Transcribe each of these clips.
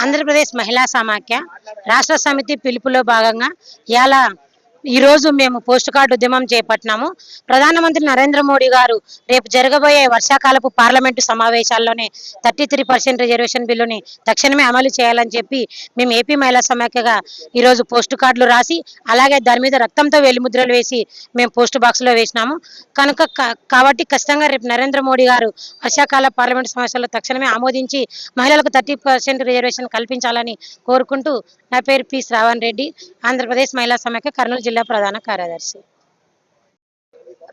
ఆంధ్రప్రదేశ్ మహిళా సమాఖ్య రాష్ట్ర సమితి పిలుపులో భాగంగా ఇవాళ ఈరోజు మేము పోస్ట్ కార్డు ఉద్యమం చేపట్టినాము. ప్రధానమంత్రి నరేంద్ర మోడీ గారు రేపు జరగబోయే వర్షాకాలపు పార్లమెంటు సమావేశాల్లోనే 33% రిజర్వేషన్ బిల్లుని తక్షణమే అమలు చేయాలని చెప్పి మేము ఏపీ మహిళా సమాఖ్యగా ఈరోజు పోస్ట్ కార్డులు రాసి అలాగే దాని మీద రక్తంతో వెలిముద్రలు వేసి మేము పోస్ట్ బాక్స్లో వేసినాము. కాబట్టి ఖచ్చితంగా రేపు నరేంద్ర మోడీ గారు వర్షాకాల పార్లమెంటు సమావేశాల్లో తక్షణమే ఆమోదించి మహిళలకు 30% రిజర్వేషన్ కల్పించాలని కోరుకుంటూ నా పేరు పి శ్రావణ్ రెడ్డి, ఆంధ్రప్రదేశ్ మహిళా సమాఖ్య కర్నూలు జిల్లా ప్రధాన కార్యదర్శి.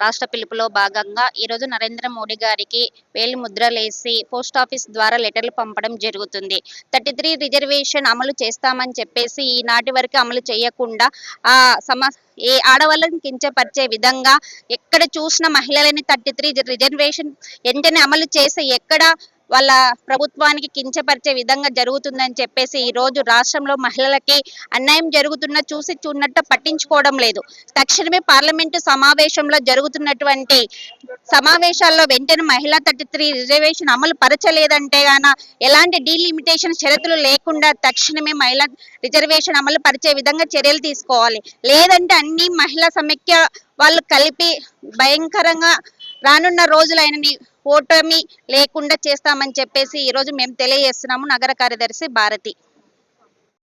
రాష్ట్ర పిలుపులో భాగంగా ఈరోజు నరేంద్ర మోడీ గారికి వేలి ముద్రలేసి పోస్ట్ ఆఫీస్ ద్వారా లెటర్లు పంపడం జరుగుతుంది. 33 రిజర్వేషన్ అమలు చేస్తామని చెప్పేసి ఈనాటి వరకు అమలు చేయకుండా ఏ ఆడవాళ్ళని కించపరిచే విధంగా ఎక్కడ చూసిన మహిళలని 33 రిజర్వేషన్ వెంటనే అమలు చేసి ఎక్కడ వాళ్ళ ప్రభుత్వానికి కించపరిచే విధంగా జరుగుతుందని చెప్పేసి ఈ రోజు రాష్ట్రంలో మహిళలకి అన్యాయం జరుగుతున్న చూసి చూడనట్టు పట్టించుకోవడం లేదు. తక్షణమే పార్లమెంటు సమావేశంలో జరుగుతున్నటువంటి సమావేశాల్లో వెంటనే మహిళా 33 రిజర్వేషన్ అమలు పరచలేదంటే గాన ఎలాంటి డీలిమిటేషన్ షరతులు లేకుండా తక్షణమే మహిళా రిజర్వేషన్ అమలు పరిచే విధంగా చర్యలు తీసుకోవాలి. లేదంటే అన్ని మహిళా సమైక్య వాళ్ళు కలిపి భయంకరంగా రానున్న రోజులైనని ఓటమి లేకుండా చేస్తామని చెప్పేసి ఈరోజు మేము తెలియజేస్తున్నాము. నగర కార్యదర్శి భారతి.